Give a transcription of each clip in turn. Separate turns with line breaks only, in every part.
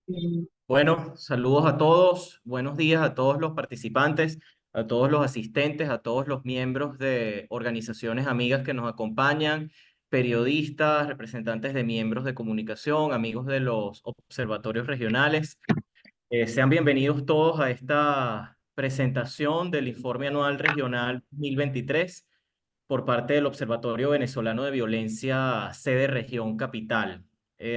Mm,
Bueno, saludos a todos, buenos días a todos los participantes, a todos los asistentes, a todos los miembros de organizaciones amigas que nos acompañan, periodistas, representantes de miembros de comunicación, amigos de los observatorios regionales. Sean bienvenidos todos a esta presentación del Informe Anual Regional 2023 por parte del Observatorio Venezolano de Violencia, sede Región Capital.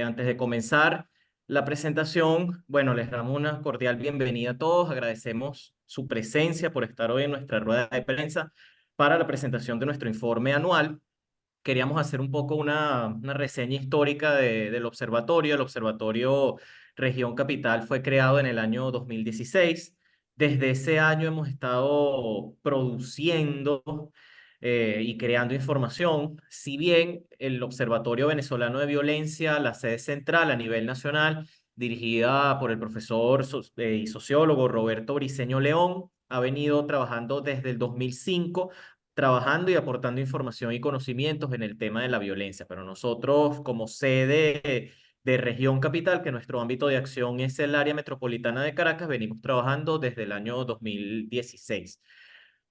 Antes de comenzar la presentación, bueno, les damos una cordial bienvenida a todos. Agradecemos su presencia por estar hoy en nuestra rueda de prensa para la presentación de nuestro informe anual. Queríamos hacer un poco una reseña histórica del observatorio. El Observatorio Región Capital fue creado en el año 2016. Desde ese año hemos estado produciendo y creando información. Si bien el Observatorio Venezolano de Violencia, la sede central a nivel nacional, dirigida por el profesor y sociólogo Roberto Briceño León, ha venido trabajando desde el 2005 trabajando y aportando información y conocimientos en el tema de la violencia. Pero nosotros, como sede de Región Capital, que nuestro ámbito de acción es el área metropolitana de Caracas, venimos trabajando desde el año 2016.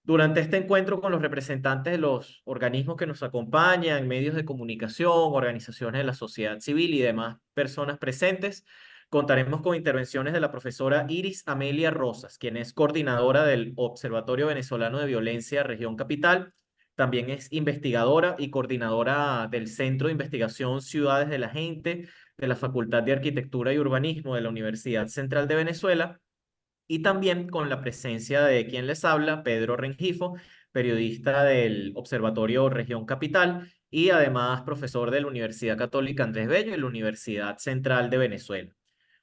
Durante este encuentro con los representantes de los organismos que nos acompañan, medios de comunicación, organizaciones de la sociedad civil y demás personas presentes, contaremos con intervenciones de la profesora Iris Amelia Rosas, quien es coordinadora del Observatorio Venezolano de Violencia Región Capital. También es investigadora y coordinadora del Centro de Investigación Ciudades de la Gente de la Facultad de Arquitectura y Urbanismo de la Universidad Central de Venezuela, y también con la presencia de quien les habla, Pedro Rengifo, periodista del Observatorio Región Capital y además profesor de la Universidad Católica Andrés Bello y la Universidad Central de Venezuela.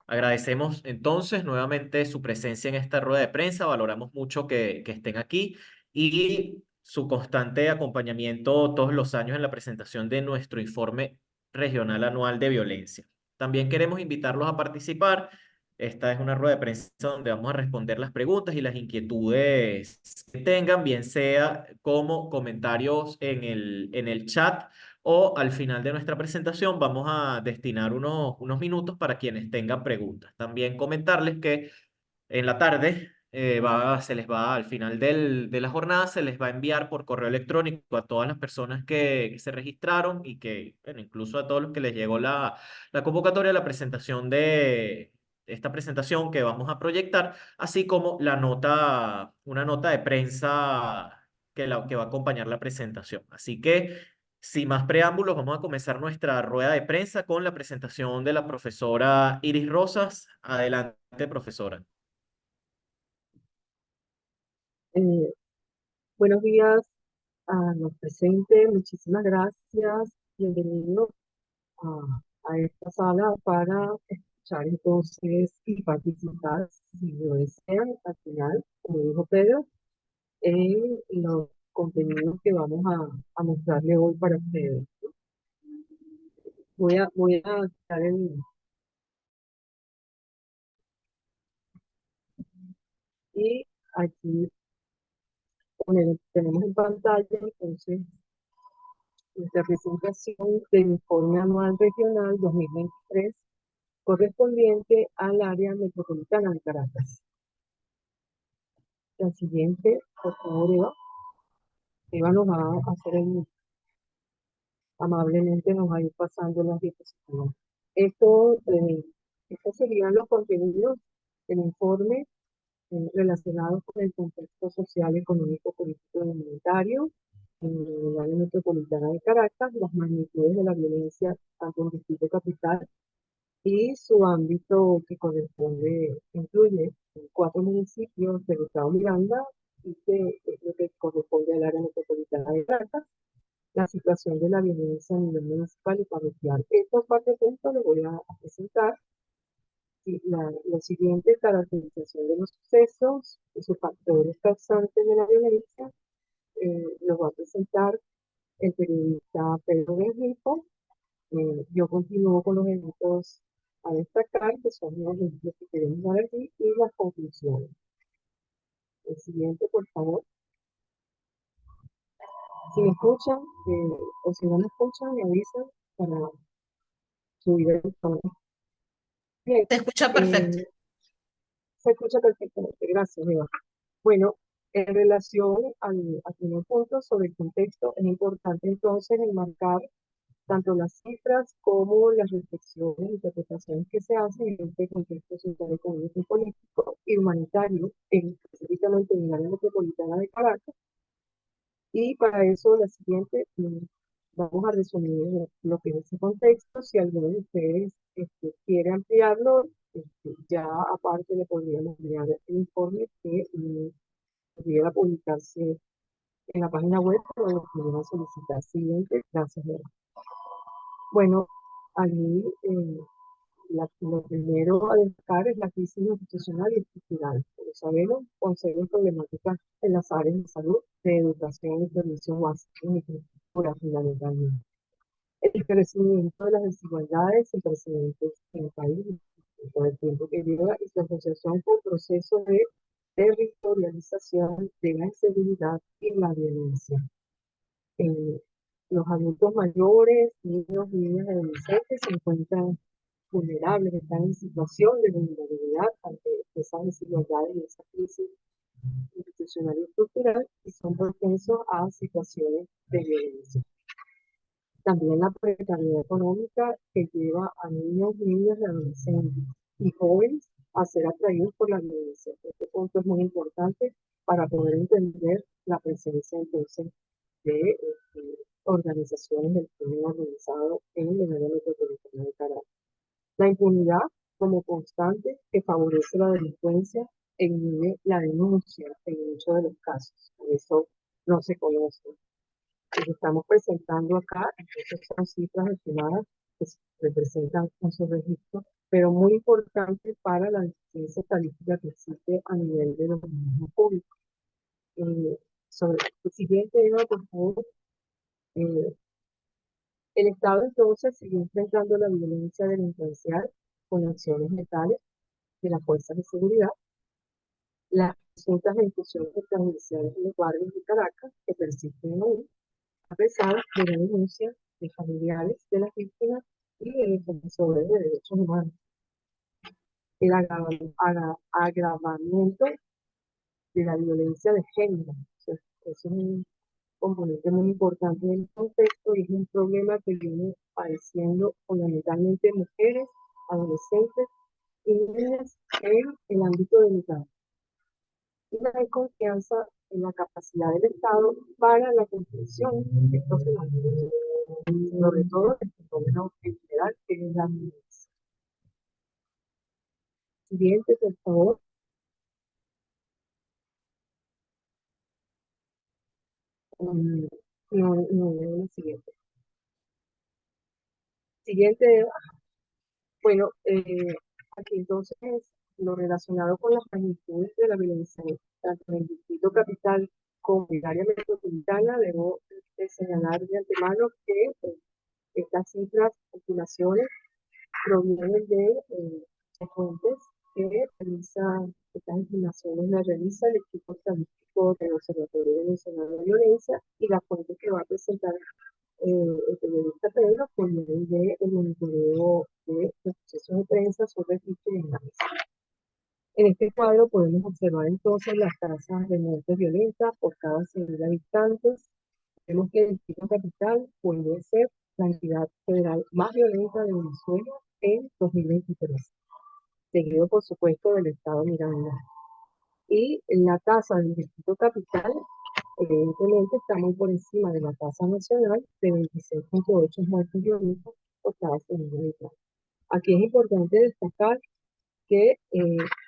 Agradecemos entonces nuevamente su presencia en esta rueda de prensa, valoramos mucho que estén aquí y su constante acompañamiento todos los años en la presentación de nuestro informe regional anual de violencia. También queremos invitarlos a participar. Esta es una rueda de prensa donde vamos a responder las preguntas y las inquietudes que tengan, bien sea como comentarios en el chat o al final de nuestra presentación vamos a destinar unos minutos para quienes tengan preguntas. También comentarles que en la tarde se les va, al final de la jornada, se les va a enviar por correo electrónico a todas las personas que se registraron y que, bueno, incluso a todos los que les llegó la convocatoria, la presentación de esta presentación que vamos a proyectar, así como una nota de prensa que va a acompañar la presentación. Así que, sin más preámbulos, vamos a comenzar nuestra rueda de prensa con la presentación de la profesora Iris Rosas. Adelante, profesora.
eh, Buenos días a los presentes, muchísimas gracias. Bienvenidos a esta sala para escuchar entonces y participar, si lo desean, al final, como dijo Pedro, en los contenidos que vamos a mostrarle hoy para ustedes. Voy a quitar y aquí tenemos en pantalla entonces nuestra presentación del informe anual regional 2023 correspondiente al área metropolitana de Caracas. La siguiente, por favor, Eva. Eva nos va a hacer amablemente nos va a ir pasando las diapositivas. Esto, estos serían los contenidos del informe relacionados con el contexto social, económico, político y humanitario en el área metropolitana de Caracas, las magnitudes de la violencia tanto en Distrito Capital y su ámbito que corresponde, incluye 4 municipios del estado Miranda y que es lo que corresponde al área metropolitana de Caracas, la situación de la violencia a nivel municipal y parroquial. Estos 4 puntos los voy a presentar. Y lo siguiente, caracterización de los sucesos y sus factores causantes de la violencia, los va a presentar el periodista Pedro Benjico. Yo continúo con los eventos a destacar, que son los ejemplos que queremos dar aquí, y las conclusiones. El siguiente, por favor. Si me escuchan o si no me escuchan, me avisan para subir el tono. Bien,
Te escucha perfecto.
eh, se escucha perfectamente. Gracias, Eva. Bueno, en relación al primer punto sobre el contexto, es importante entonces enmarcar tanto las cifras como las reflexiones e interpretaciones que se hacen en este contexto social, económico, político y humanitario, específicamente en el área metropolitana de Caracas. Y para eso, la siguiente, vamos a resumir lo que es ese contexto. Si alguno de ustedes quiere ampliarlo, ya aparte le podríamos enviar el informe que pudiera publicarse en la página web o lo pudiera solicitar. Siguiente, gracias. Vera. Bueno, allí lo primero a destacar es la crisis institucional y estructural. Como sabemos, conservan problemáticas en las áreas de salud, de educación y prevención básica y infraestructura fundamentalmente. El crecimiento de las desigualdades sin precedentes en el país, todo el tiempo que lleva, y su asociación con procesos de territorialización de la inseguridad y la violencia. Eh, los adultos mayores, niños, niñas y adolescentes se encuentran vulnerables, están en situación de vulnerabilidad ante esas desigualdades y esa crisis institucional y estructural y son propensos a situaciones de violencia. También la precariedad económica que lleva a niños, niñas y adolescentes y jóvenes a ser atraídos por la violencia. Este punto es muy importante para poder entender la presencia entonces de organizaciones del crimen organizado en el área metropolitana de Caracas. La impunidad como constante que favorece la delincuencia e inhibe la denuncia en muchos de los casos. Por eso no se conoce. Lo que estamos presentando acá, entonces son cifras estimadas que se representan con su registro, pero muy importante para la deficiencia estadística que existe a nivel de los organismos públicos. Sobre el siguiente, Eva, por favor. Eh, el Estado entonces sigue enfrentando la violencia delincuencial con acciones letales de las fuerzas de seguridad, las consultas de inclusión extrajudiciales en los barrios de Caracas que persisten aún, a pesar de la denuncia de familiares de las víctimas y de defensores de derechos humanos. El agravamiento de la violencia de género. O sea, eso es un componente muy importante en el contexto y es un problema que viene padeciendo fundamentalmente mujeres, adolescentes y niñas en el ámbito delicado. Y la desconfianza en la capacidad del Estado para la construcción de estos fenómenos, sobre todo el fenómeno en general, que es la violencia. Siguiente, por favor. No, la siguiente. Siguiente, bueno, aquí entonces lo relacionado con las magnitudes de la violencia, tanto en el distrito capital como en el área metropolitana, debo señalar de antemano que estas cifras, estimaciones, provienen de fuentes que realizan estas estimaciones, las realiza el equipo estadístico del Observatorio Venezolano de Violencia y la fuente que va a presentar el periodista Pedro por medio del monitoreo de los procesos de prensa sobre registro y análisis. En este cuadro podemos observar entonces las tasas de muertes violentas por cada 100.000 habitantes. Vemos que el distrito capital puede ser la entidad federal más violenta de Venezuela en 2023, seguido por supuesto del estado Miranda. Y la tasa del distrito capital evidentemente está muy por encima de la tasa nacional de 26.8 muertes violentas por cada 100.000 habitantes. Aquí es importante destacar que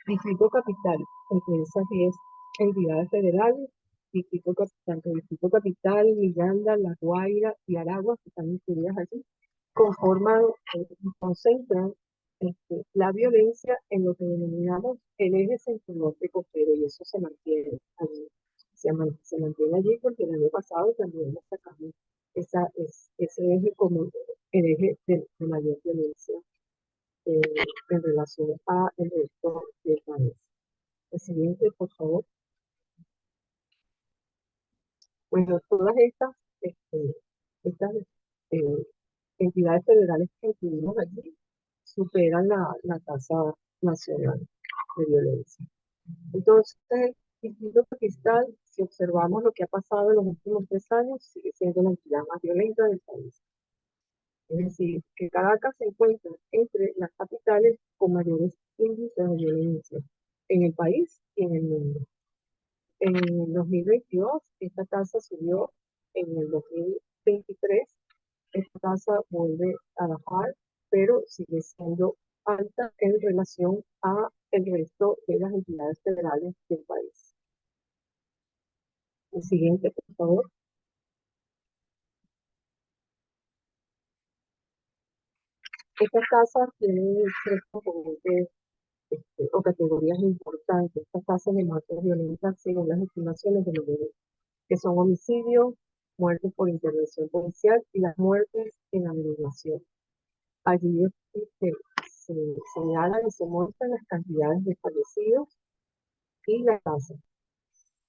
Distrito Capital, entre esas 10 entidades federales, tanto Distrito Capital, Miranda, La Guaira y Aragua, que están incluidas allí, conforman y concentran la violencia en lo que denominamos el eje centro-norte costero, y eso se mantiene allí. Se mantiene allí porque el año pasado también nos sacamos ese eje como el eje de mayor violencia eh, en relación a el resto del país. El siguiente, por favor. Bueno, todas estas eh, entidades federales que incluimos aquí superan la tasa nacional de violencia. Entonces, el distrito Pakistán, si observamos lo que ha pasado en los últimos 3 años, sigue siendo la entidad más violenta del país. Es decir, que Caracas se encuentra entre las capitales con mayores índices de violencia en el país y en el mundo. En el 2022, esta tasa subió. En el 2023, esta tasa vuelve a bajar, pero sigue siendo alta en relación a el resto de las entidades federales del país. El siguiente, por favor. Estas tasas tienen 3 componentes o categorías importantes. Estas tasas de muertes violentas, según las estimaciones de los bebés, que son homicidios, muertes por intervención policial y las muertes en averiguación. Allí se señalan y se muestran las cantidades de fallecidos y la tasa,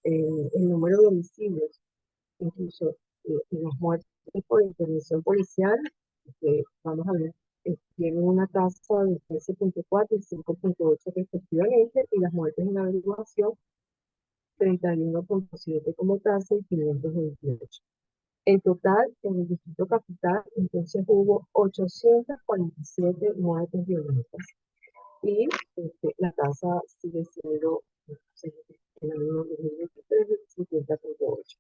el número de homicidios, incluso las muertes por intervención policial, que vamos a ver, tienen una tasa de 13.4 y 5.8 respectivamente, y las muertes en averiguación 31.7 como tasa y 528. En total, en el distrito capital, entonces hubo 847 muertes violentas y la tasa sigue siendo en el año 2023 de 50.8.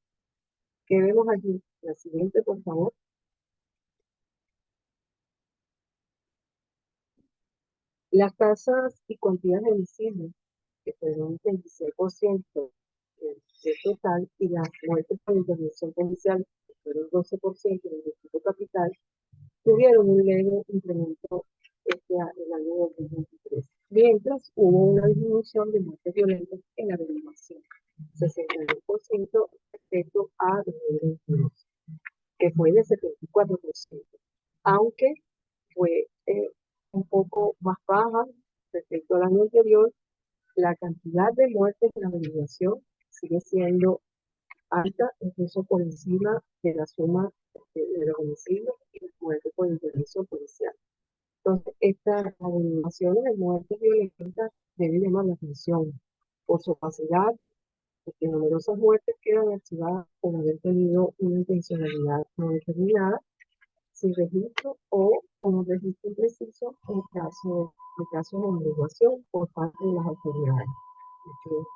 ¿Qué vemos aquí? La siguiente, por favor. Las tasas y cuantías de homicidios, que fueron 26% del total, y las muertes por intervención policial, que fueron 12% en el distrito capital, tuvieron un leve incremento el año 2023, mientras hubo una disminución de muertes violentas en la averiguación, 62% respecto a 2022, que fue de 74%, aunque fue un poco más baja respecto al año anterior. La cantidad de muertes en la averiguación sigue siendo alta, incluso por encima de la suma de los homicidios y las muertes por intervención policial. Entonces, estas averiguaciones de muertes violentas deben llamar la atención por su opacidad, porque numerosas muertes quedan archivadas por haber tenido una intencionalidad no determinada, sin registro o con un registro impreciso en caso de averiguación por parte de las autoridades. Esto es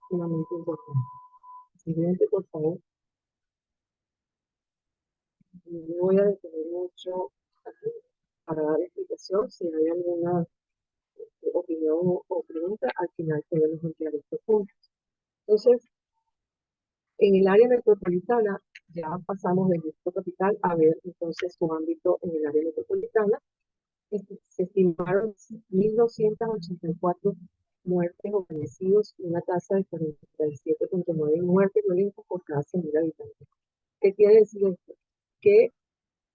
sumamente importante. Siguiente, por favor. No me voy a detener mucho para dar explicación. Si hay alguna opinión o pregunta, al final podemos ampliar estos puntos. Entonces, en el área metropolitana, ya pasamos del distrito capital a ver entonces su ámbito en el área metropolitana. Se estimaron 1.284 muertes o fallecidos y una tasa de 47.9 muertes violentas por cada 100.000 habitantes. ¿Qué quiere decir esto? Que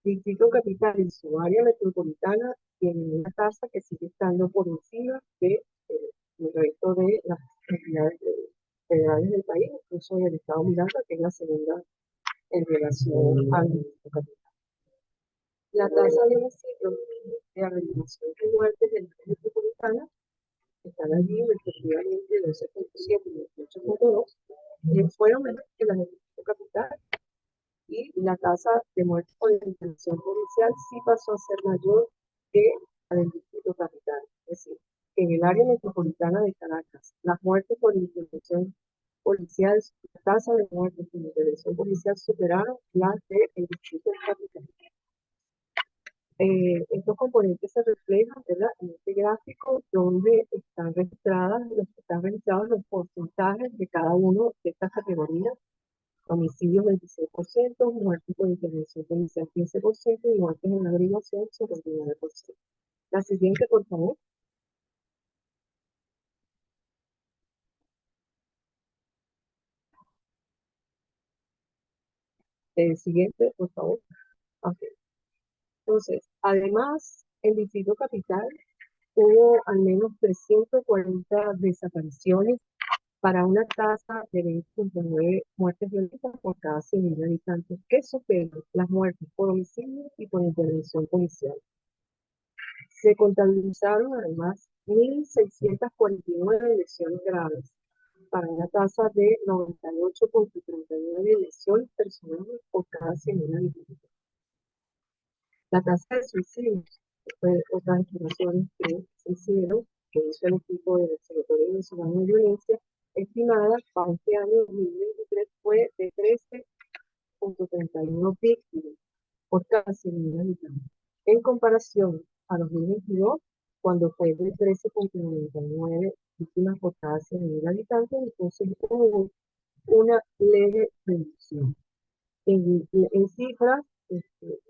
Distrito Capital en su área metropolitana tiene una tasa que sigue estando por encima de el resto de las entidades federales del país, incluso del estado Miranda, que es la segunda en relación al Distrito Capital. La tasa de homicidios, de averiguación de muertes del área metropolitana están allí respectivamente 12.7 y 18.2, fueron menos que las del Distrito Capital, y la tasa de muerte por intervención policial sí pasó a ser mayor que la del distrito capital. Es decir, en el área metropolitana de Caracas, las muertes por intervención policial, la tasa de muertes por intervención policial superaron las del distrito capital. Estos componentes se reflejan, ¿verdad?, en este gráfico donde están registrados los porcentajes de cada una de estas categorías. Homicidios 26%, muertes por intervención policial 15% y muertes en averiguación 59%. La siguiente, por favor. Siguiente, por favor. Okay. Entonces, además, en Distrito Capital hubo al menos 340 desapariciones para una tasa de 20.9 muertes violentas por cada 100.000 habitantes, que superan las muertes por homicidio y por intervención policial. Se contabilizaron además 1.649 lesiones graves, para una tasa de 98,39 lesiones personales por cada 100.000 habitantes. La tasa de suicidios fue otra estimación que se hicieron, que hizo el equipo del Observatorio Venezolano de Violencia, estimada para este año 2023 fue de 13,31 víctimas por cada 100.000 habitantes. En comparación a 2022, cuando fue de 13,99 víctimas por cada 100.000 habitantes, entonces hubo una leve reducción. En cifras,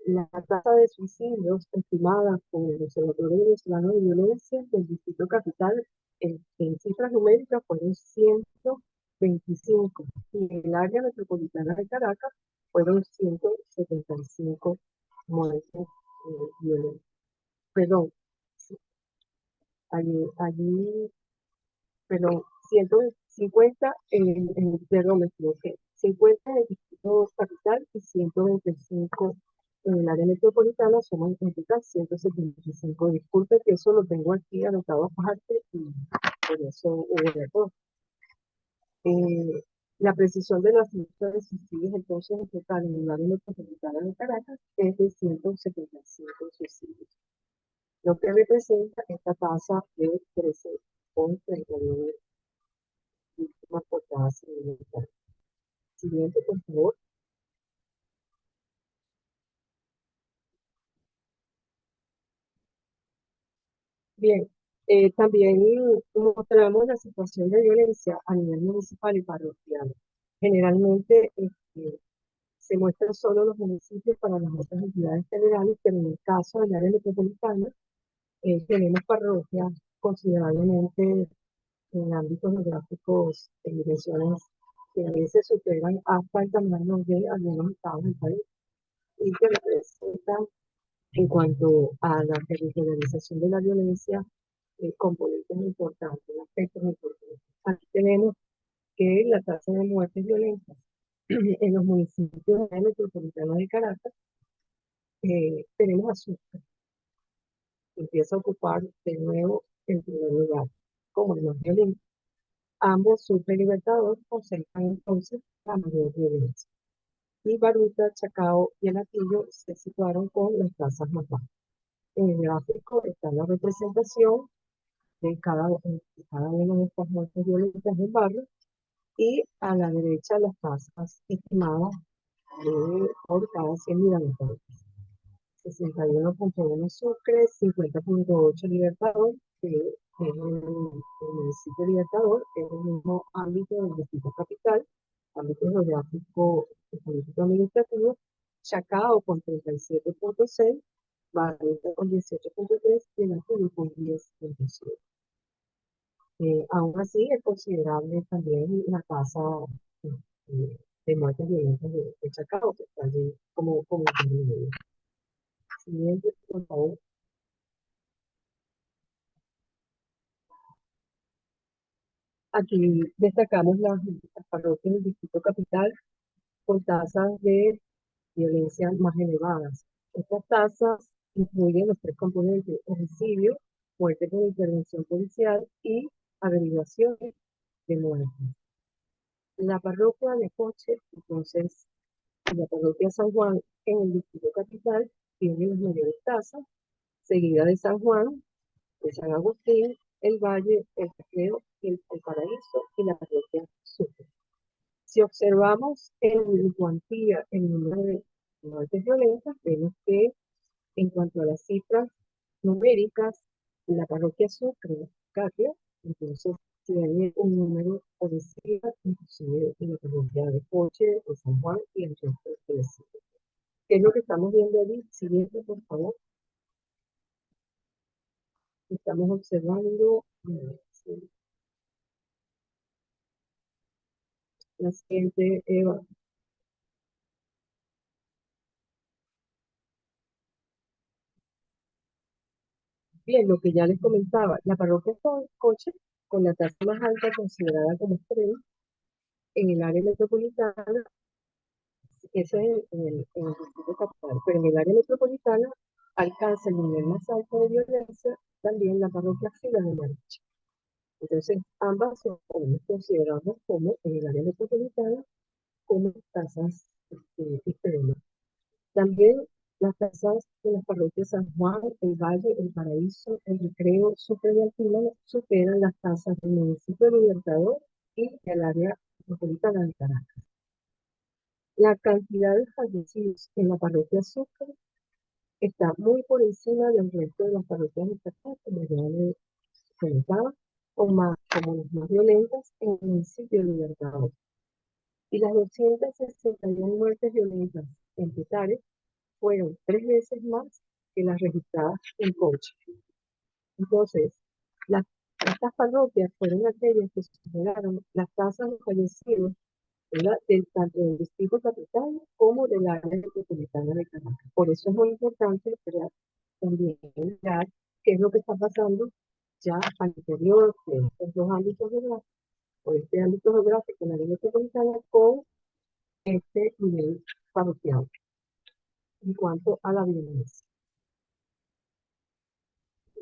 la tasa de suicidios estimada por el Observatorio Venezolano de Violencia del Distrito Capital en cifras numéricas fueron 125 y en el área metropolitana de Caracas fueron 175 muertes violentas. Perdón, allí pero 150 perdón, me equivoqué, 50 en el distrito capital y 125 en el área metropolitana, somos en total 175. Disculpe que eso lo tengo aquí anotado aparte y por eso hubo error. La precisión de la cifra de suicidios entonces en total en el área metropolitana de Caracas es de 175 suicidios, lo que representa esta tasa de 13,39 víctimas por cada 100.000 habitantes. Siguiente, por favor. Bien, también mostramos la situación de violencia a nivel municipal y parroquial. Generalmente se muestran solo los municipios para las otras entidades federales, pero en el caso del área metropolitana tenemos parroquias considerablemente en ámbitos geográficos de dimensiones que a veces superan hasta el tamaño de algunos estados del país y que representan en cuanto a la territorialización de la violencia, componentes importantes, aspectos importantes. Aquí tenemos que la tasa de muertes violentas en los municipios de la metropolitana de Caracas, tenemos azúcar, que empieza a ocupar de nuevo el primer lugar como el más violento. Ambos Sucre y Libertador concentran entonces la mayor violencia. Y Baruta, Chacao y El Hatillo se situaron con las tasas más bajas. En el gráfico está la representación de cada una de estas muertes violentas del barrio y a la derecha las tasas estimadas por cada 100.000 habitantes. 61,1 Sucre, 50,8 Libertador, que es el municipio de Libertador, es el mismo ámbito del distrito capital, ámbito geográfico y político administrativo. Chacao con 37,6, Barranca con 18,3 y el Apure con 10,7. Aún así, es considerable también la tasa de muertes violentas de Chacao, que está allí como medio. Siguiente, por favor. Aquí destacamos las parroquias del distrito capital con tasas de violencia más elevadas. Estas tasas incluyen los tres componentes: homicidio, muerte por intervención policial y averiguaciones de muerte. La parroquia de Coche, entonces, la parroquia San Juan en el distrito capital tiene las mayores tasas, seguida de San Juan, de San Agustín, el Valle, el Recreo, el Paraíso y la parroquia Sucre. Si observamos en cuantía el número de muertes violentas, vemos que en cuanto a las cifras numéricas, la parroquia Sucre, Catia, entonces tiene un número parecido, inclusive en la parroquia de Coche, de San Juan y en resto de la ciudad. ¿Qué es lo que estamos viendo allí? Siguiente, por favor. Estamos observando la siguiente, bien, lo que ya les comentaba, la parroquia Coche, con la tasa más alta considerada como extrema, en el área metropolitana, ese es en el distrito capital, pero en el área metropolitana alcanza el nivel más alto de violencia, también la parroquia Filas de Mariche. Entonces, ambas son consideradas como, en el área metropolitana, como tasas extremas. También las tasas de las parroquias San Juan, El Valle, El Paraíso, El Recreo, Sucre y Alpina superan las tasas del municipio de Libertador y del área metropolitana de Caracas. La cantidad de fallecidos en la parroquia Sucre está muy por encima del resto de las parroquias destacadas, como ya le comentaba, como las más violentas en el municipio de Libertador. Y las 261 muertes violentas en Petare fueron 3 veces más que las registradas en Coche. Entonces, las, estas parroquias fueron aquellas que superaron las tasas de fallecidos, ¿verdad?, tanto del distrito capital como del área metropolitana de Caracas. Por eso es muy importante, ¿verdad?, también mirar qué es lo que está pasando ya al interior de estos dos ámbitos, ¿verdad?, o este ámbito geográfico en la área metropolitana con este nivel parroquial en cuanto a la violencia.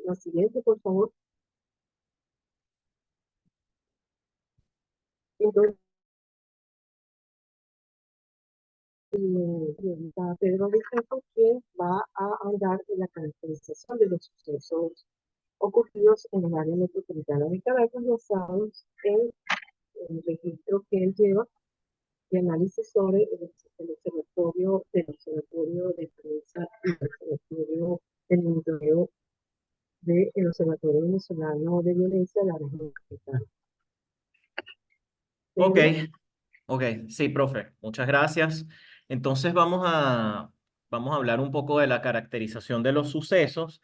La siguiente, por favor. Entonces, está Pedro Ricardo, quien va a hablar de la caracterización de los sucesos ocurridos en el área metropolitana de Caracas, basados en el registro que él lleva de análisis sobre el observatorio de prensa y el observatorio del monitoreo del Observatorio Venezolano de Violencia de la región capital.
Ok,
Pedro.
ok, sí, profe, muchas gracias. Entonces vamos a hablar un poco de la caracterización de los sucesos.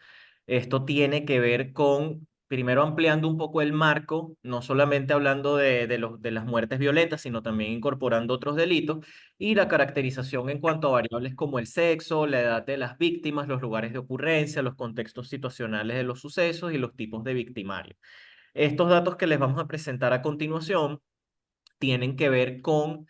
Esto tiene que ver con, primero ampliando un poco el marco, no solamente hablando de las muertes violentas, sino también incorporando otros delitos, y la caracterización en cuanto a variables como el sexo, la edad de las víctimas, los lugares de ocurrencia, los contextos situacionales de los sucesos y los tipos de victimarios. Estos datos que les vamos a presentar a continuación tienen que ver con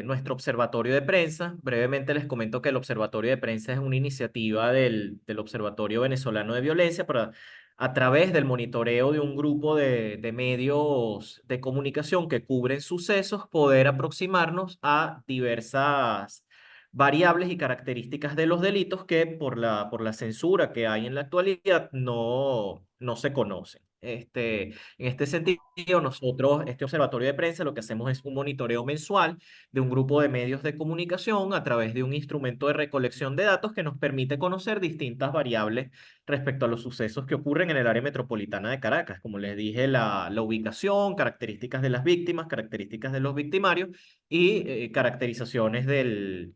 nuestro observatorio de prensa. Brevemente les comento que el observatorio de prensa es una iniciativa del Observatorio Venezolano de Violencia para, a través del monitoreo de un grupo de medios de comunicación que cubren sucesos, poder aproximarnos a diversas variables y características de los delitos que por la censura que hay en la actualidad no se conocen. En este sentido, nosotros, este observatorio de prensa, lo que hacemos es un monitoreo mensual de un grupo de medios de comunicación a través de un instrumento de recolección de datos que nos permite conocer distintas variables respecto a los sucesos que ocurren en el área metropolitana de Caracas. Como les dije, la ubicación, características de las víctimas, características de los victimarios y caracterizaciones del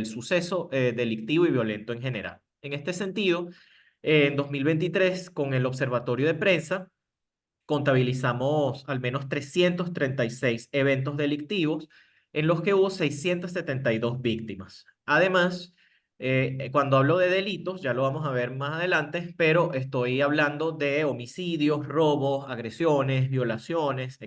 suceso delictivo y violento en general. En este sentido, en 2023, con el Observatorio de Prensa, contabilizamos al menos 336 eventos delictivos en los que hubo 672 víctimas. Además, cuando hablo de delitos, ya lo vamos a ver más adelante, pero estoy hablando de homicidios, robos, agresiones, violaciones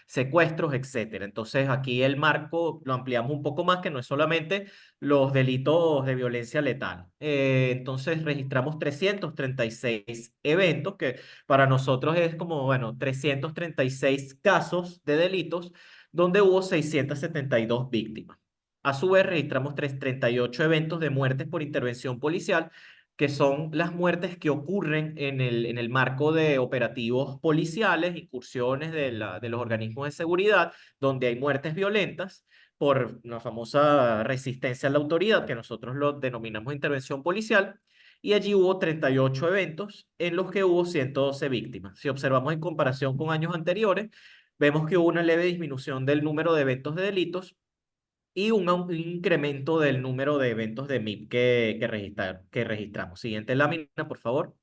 secuestros, etcétera. Entonces, aquí el marco lo ampliamos un poco más, que no es solamente los delitos de violencia letal. Entonces, registramos 336 eventos que para nosotros es como, bueno, 336 casos de delitos donde hubo 672 víctimas. A su vez, registramos 38 eventos de muertes por intervención policial, que son las muertes que ocurren en el marco de operativos policiales, incursiones de los organismos de seguridad, donde hay muertes violentas por la famosa resistencia a la autoridad, que nosotros lo denominamos intervención policial, y allí hubo 38 eventos en los que hubo 112 víctimas. Si observamos en comparación con años anteriores, vemos que hubo una leve disminución del número de eventos de delitos y un incremento del número de eventos de MIP que registramos. Siguiente lámina, por favor.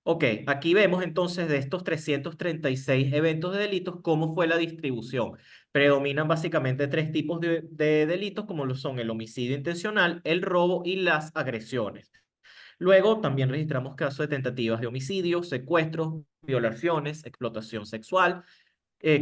Ok, aquí vemos entonces de estos 336 eventos de delitos cómo fue la distribución. Predominan básicamente tres tipos de delitos, como lo son el homicidio intencional, el robo y las agresiones. Luego también registramos casos de tentativas de homicidio, secuestros, violaciones, explotación sexual,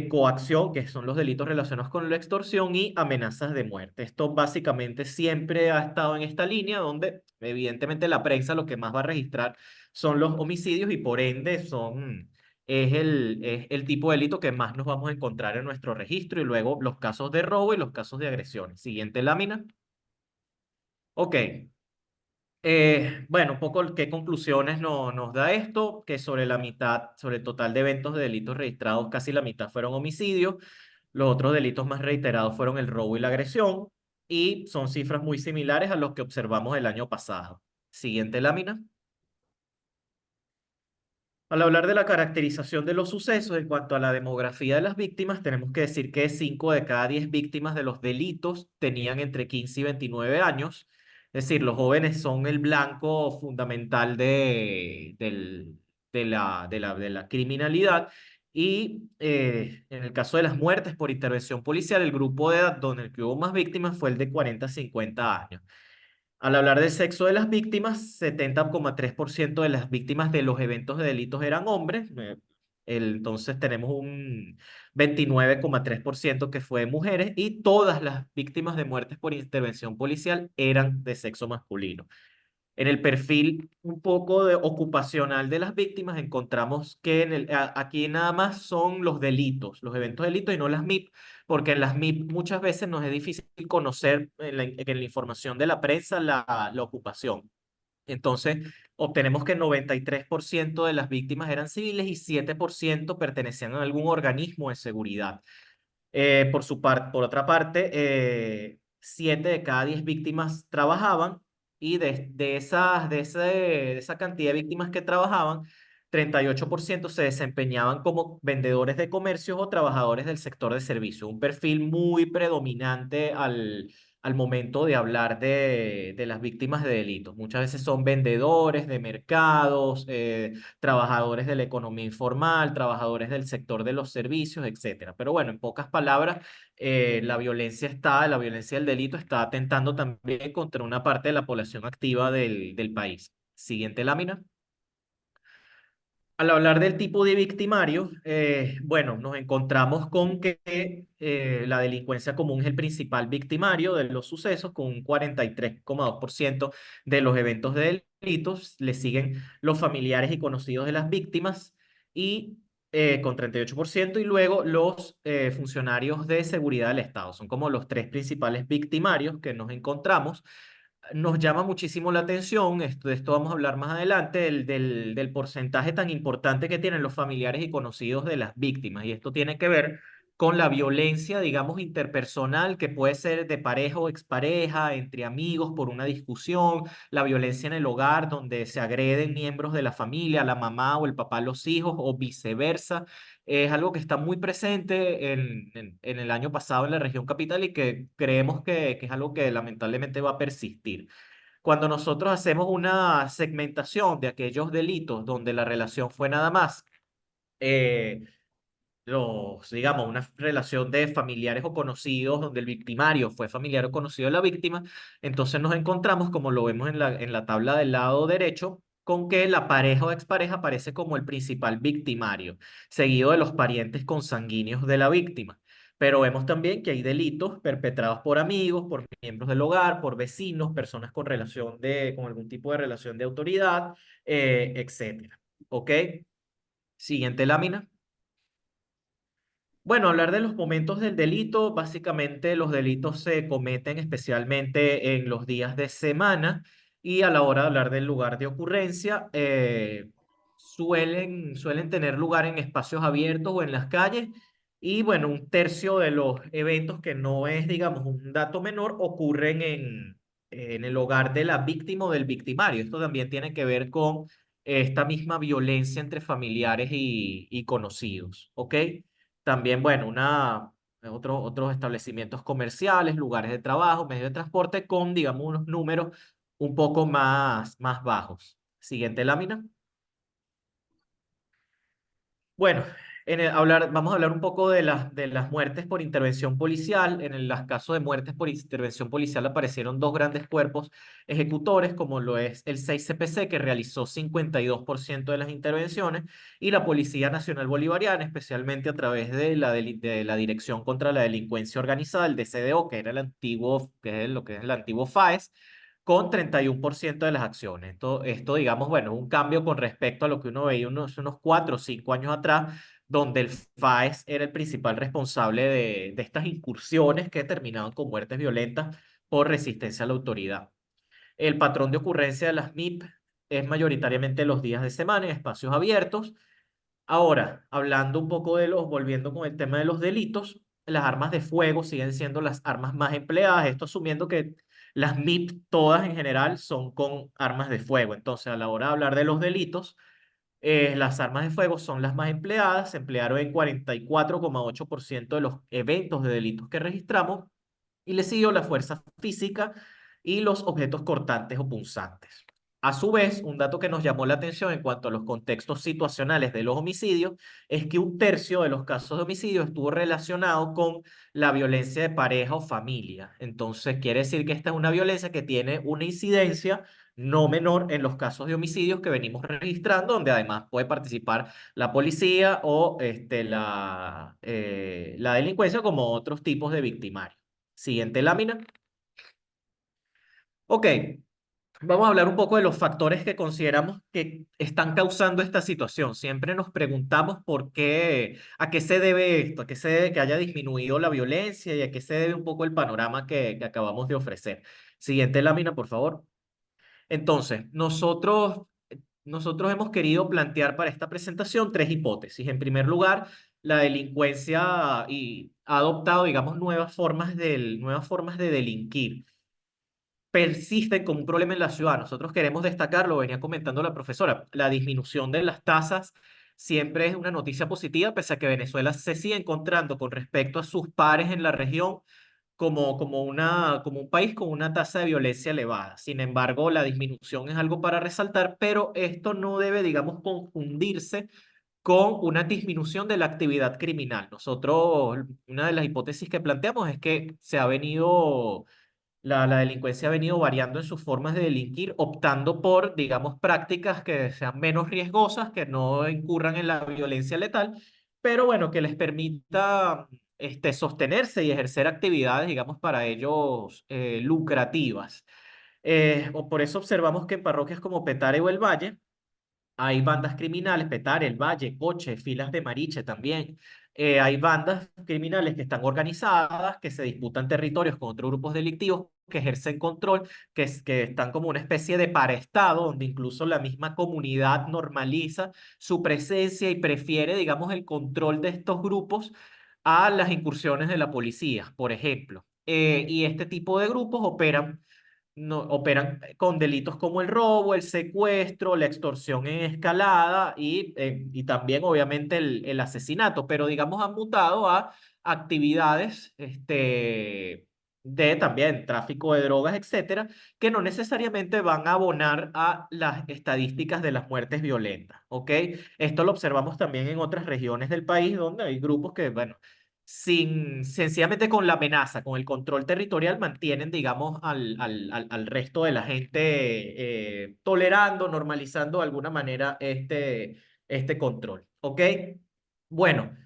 coacción, que son los delitos relacionados con la extorsión, y amenazas de muerte. Esto básicamente siempre ha estado en esta línea donde evidentemente la prensa lo que más va a registrar son los homicidios y por ende es el tipo de delito que más nos vamos a encontrar en nuestro registro y luego los casos de robo y los casos de agresiones. Siguiente lámina. Ok. Bueno, un poco qué conclusiones nos da esto, que sobre la mitad, sobre el total de eventos de delitos registrados, casi la mitad fueron homicidios, los otros delitos más reiterados fueron el robo y la agresión, y son cifras muy similares a los que observamos el año pasado. Siguiente lámina. Al hablar de la caracterización de los sucesos en cuanto a la demografía de las víctimas, tenemos que decir que 5 de cada 10 víctimas de los delitos tenían entre 15 y 29 años. Es decir, los jóvenes son el blanco fundamental de la criminalidad. Y en el caso de las muertes por intervención policial, el grupo de edad donde el que hubo más víctimas fue el de 40 a 50 años. Al hablar del sexo de las víctimas, 70,3% de las víctimas de los eventos de delitos eran hombres. Entonces tenemos un 29,3% que fue mujeres y todas las víctimas de muertes por intervención policial eran de sexo masculino. En el perfil un poco ocupacional de las víctimas encontramos que aquí nada más son los delitos, los eventos de delitos y no las MIP, porque en las MIP muchas veces nos es difícil conocer en la información de la prensa la ocupación. Entonces, obtenemos que 93% de las víctimas eran civiles y 7% pertenecían a algún organismo de seguridad. Por otra parte, 7 de cada 10 víctimas trabajaban y de esa cantidad de víctimas que trabajaban, 38% se desempeñaban como vendedores de comercios o trabajadores del sector de servicios, un perfil muy predominante al momento de hablar de las víctimas de delitos. Muchas veces son vendedores de mercados, trabajadores de la economía informal, trabajadores del sector de los servicios, etcétera. Pero bueno, en pocas palabras, la violencia del delito está atentando también contra una parte de la población activa del país. Siguiente lámina. Al hablar del tipo de victimario, bueno, nos encontramos con que la delincuencia común es el principal victimario de los sucesos, con un 43,2% de los eventos de delitos. Le siguen los familiares y conocidos de las víctimas y con 38%, y luego los funcionarios de seguridad del Estado. Son como los tres principales victimarios que nos encontramos. Nos llama muchísimo la atención, de esto vamos a hablar más adelante, del porcentaje tan importante que tienen los familiares y conocidos de las víctimas. Y esto tiene que ver con la violencia, digamos, interpersonal, que puede ser de pareja o expareja, entre amigos por una discusión, la violencia en el hogar, donde se agreden miembros de la familia, la mamá o el papá a los hijos, o viceversa. Es algo que está muy presente en el año pasado en la región capital y que creemos que es algo que lamentablemente va a persistir. Cuando nosotros hacemos una segmentación de aquellos delitos donde la relación fue nada más eh, digamos, una relación de familiares o conocidos donde el victimario fue familiar o conocido de la víctima, entonces nos encontramos, como lo vemos en la tabla del lado derecho, con que la pareja o expareja aparece como el principal victimario, seguido de los parientes consanguíneos de la víctima. Pero vemos también que hay delitos perpetrados por amigos, por miembros del hogar, por vecinos, personas con algún tipo de relación de autoridad, etcétera. ¿Ok? Siguiente lámina. Bueno, hablar de los momentos del delito, básicamente los delitos se cometen especialmente en los días de semana y a la hora de hablar del lugar de ocurrencia, suelen tener lugar en espacios abiertos o en las calles y bueno, un tercio de los eventos, que no es, digamos, un dato menor, ocurren en el hogar de la víctima o del victimario. Esto también tiene que ver con esta misma violencia entre familiares y conocidos, ¿ok? También, bueno, otros establecimientos comerciales, lugares de trabajo, medios de transporte con, digamos, unos números un poco más bajos. Siguiente lámina. Bueno, vamos a hablar un poco de las muertes por intervención policial. En los casos de muertes por intervención policial aparecieron dos grandes cuerpos ejecutores, como lo es el 6CPC, que realizó 52% de las intervenciones, y la Policía Nacional Bolivariana, especialmente a través de la Dirección contra la Delincuencia Organizada, el DCDO, que era el antiguo, que es lo que es el antiguo FAES, con 31% de las acciones. Esto, digamos, bueno, un cambio con respecto a lo que uno veía unos 4 o 5 años atrás, donde el FAES era el principal responsable de estas incursiones que terminaban con muertes violentas por resistencia a la autoridad. El patrón de ocurrencia de las MIP es mayoritariamente los días de semana en espacios abiertos. Ahora, hablando un poco volviendo con el tema de los delitos, las armas de fuego siguen siendo las armas más empleadas, esto asumiendo que las MIP todas en general son con armas de fuego. Entonces, a la hora de hablar de los delitos, las armas de fuego son las más empleadas, se emplearon en 44,8% de los eventos de delitos que registramos, y le siguió la fuerza física y los objetos cortantes o punzantes. A su vez, un dato que nos llamó la atención en cuanto a los contextos situacionales de los homicidios es que un tercio de los casos de homicidio estuvo relacionado con la violencia de pareja o familia. Entonces, quiere decir que esta es una violencia que tiene una incidencia no menor en los casos de homicidios que venimos registrando, donde además puede participar la policía o la delincuencia como otros tipos de victimarios. Siguiente lámina. Ok, vamos a hablar un poco de los factores que consideramos que están causando esta situación. Siempre nos preguntamos por qué, a qué se debe esto, a qué se debe que haya disminuido la violencia y a qué se debe un poco el panorama que acabamos de ofrecer. Siguiente lámina, por favor. Entonces, nosotros hemos querido plantear para esta presentación tres hipótesis. En primer lugar, la delincuencia ha adoptado, digamos, nuevas formas de delinquir, persisten como un problema en la ciudad. Nosotros queremos destacar, lo venía comentando la profesora, la disminución de las tasas siempre es una noticia positiva, pese a que Venezuela se sigue encontrando con respecto a sus pares en la región como un país con una tasa de violencia elevada. Sin embargo, la disminución es algo para resaltar, pero esto no debe, digamos, confundirse con una disminución de la actividad criminal. Nosotros, una de las hipótesis que planteamos es que la delincuencia ha venido variando en sus formas de delinquir, optando por, digamos, prácticas que sean menos riesgosas, que no incurran en la violencia letal, pero bueno, que les permita sostenerse y ejercer actividades, digamos, para ellos lucrativas. O por eso observamos que en parroquias como Petare o El Valle, hay bandas criminales, Petare, El Valle, Coche, Filas de Mariche también. Hay bandas criminales que están organizadas, que se disputan territorios con otros grupos delictivos, que ejercen control, que están como una especie de paraestado, donde incluso la misma comunidad normaliza su presencia y prefiere, digamos, el control de estos grupos a las incursiones de la policía, por ejemplo. Y este tipo de grupos operan no, operan con delitos como el robo, el secuestro, la extorsión en escalada y también obviamente el asesinato, pero digamos han mutado a actividades de también tráfico de drogas, etcétera, que no necesariamente van a abonar a las estadísticas de las muertes violentas, ¿ok? Esto lo observamos también en otras regiones del país donde hay grupos que, bueno, sencillamente con la amenaza, con el control territorial, mantienen, digamos, al resto de la gente tolerando, normalizando de alguna manera este control. ¿Ok? Bueno,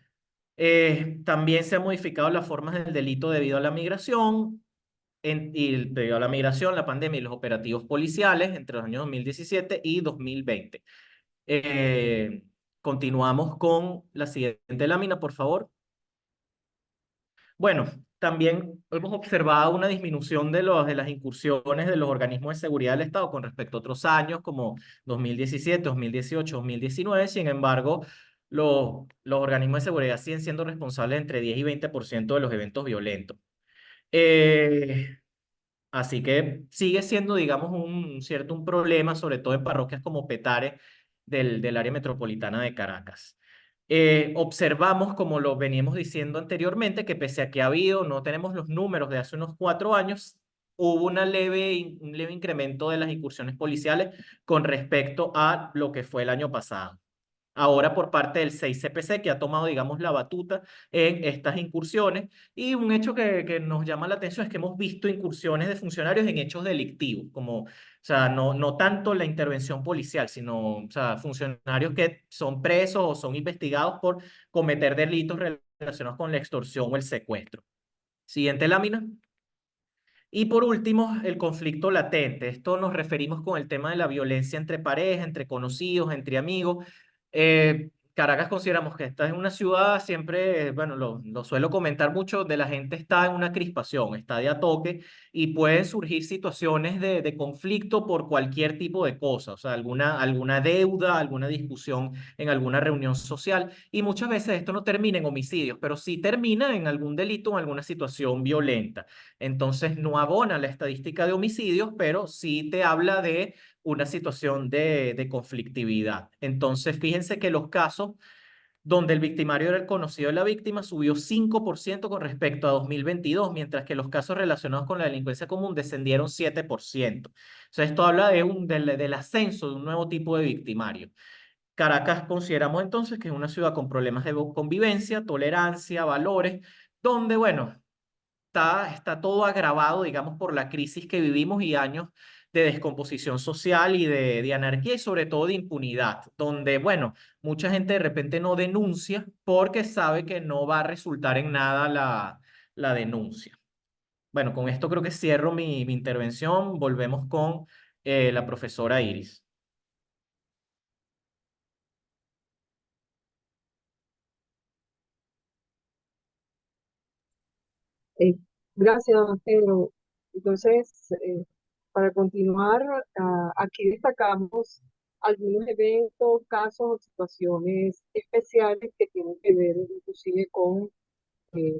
también se han modificado las formas del delito debido a la migración. Debido a la migración, la pandemia y los operativos policiales entre los años 2017 y 2020. Eh, Continuamos con la siguiente lámina, por favor. Bueno, también hemos observado una disminución de las incursiones de los organismos de seguridad del Estado con respecto a otros años como 2017, 2018, 2019. Sin embargo, los organismos de seguridad siguen siendo responsables entre 10 y 20% de los eventos violentos. Eh, Así que sigue siendo, digamos, un problema, sobre todo en parroquias como Petare del área metropolitana de Caracas. Observamos, como lo veníamos diciendo anteriormente, que pese a que ha habido, no tenemos los números de hace unos 4 años, hubo un leve incremento de las incursiones policiales con respecto a lo que fue el año pasado. ahora por parte del 6CPC, que ha tomado, digamos, la batuta en estas incursiones. Y un hecho que nos llama la atención es que hemos visto incursiones de funcionarios en hechos delictivos, como, o sea, no tanto la intervención policial, sino, o sea, funcionarios que son presos o son investigados por cometer delitos relacionados con la extorsión o el secuestro. Siguiente lámina. Y por último, el conflicto latente. Esto nos referimos con el tema de la violencia entre parejas, entre conocidos, entre amigos. Caracas consideramos que esta es una ciudad, siempre, bueno, lo suelo comentar mucho, de la gente está en una crispación, está de a toque y pueden surgir situaciones de conflicto por cualquier tipo de cosa, o sea, alguna deuda, alguna discusión en alguna reunión social. Y muchas veces esto no termina en homicidios, pero sí termina en algún delito o en alguna situación violenta. Entonces no abona la estadística de homicidios, pero sí te habla de una situación de conflictividad. Entonces, fíjense que los casos donde el victimario era el conocido de la víctima subió 5% con respecto a 2022, mientras que los casos relacionados con la delincuencia común descendieron 7%. O sea, esto habla del ascenso de un nuevo tipo de victimario. Caracas consideramos entonces que es una ciudad con problemas de convivencia, tolerancia, valores, donde, bueno, está todo agravado, digamos, por la crisis que vivimos y años de descomposición social y de anarquía y sobre todo de impunidad, donde, bueno, mucha gente de repente no denuncia porque sabe que no va a resultar en nada la denuncia. Bueno, con esto creo que cierro mi intervención. Volvemos con la profesora Iris.
Eh, Gracias, Pedro. Entonces, para continuar, aquí destacamos algunos eventos, casos o situaciones especiales que tienen que ver inclusive con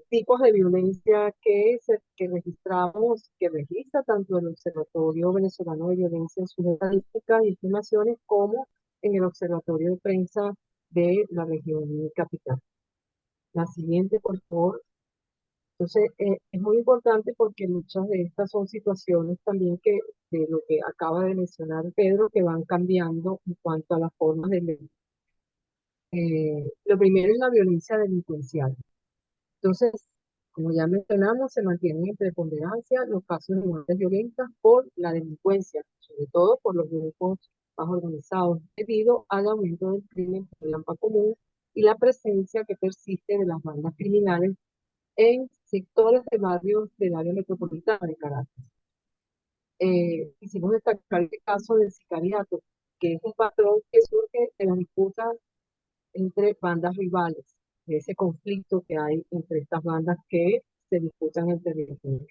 tipos de violencia que registramos, que registra tanto el Observatorio Venezolano de Violencia en sus estadísticas y estimaciones como en el Observatorio de Prensa de la región capital. La siguiente, por favor. Entonces, es muy importante porque muchas de estas son situaciones también que, de lo que acaba de mencionar Pedro, que van cambiando en cuanto a las formas de ley. Lo primero es la violencia delincuencial. Entonces, como ya mencionamos, se mantienen en preponderancia los casos de muertes violentas por la delincuencia, sobre todo por los grupos más organizados, debido al aumento del crimen por lampa común y la presencia que persiste de las bandas criminales en sectores de barrios del área metropolitana de Caracas. Hicimos destacar el caso del sicariato, que es un patrón que surge de las disputas entre bandas rivales, de ese conflicto que hay entre estas bandas que se disputan el territorio.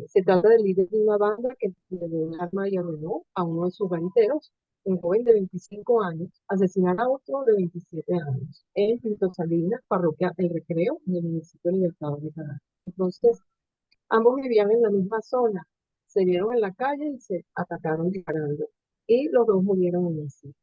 Se trata del líder de una banda que le dio un arma y arruinó a uno de sus baniteros, un joven de 25 años, asesinar a otro de 27 años, en Pinto Salinas, parroquia El Recreo, en el municipio de Libertador de Caracas. Entonces, ambos vivían en la misma zona, se vieron en la calle y se atacaron disparando, y los dos murieron en el sitio.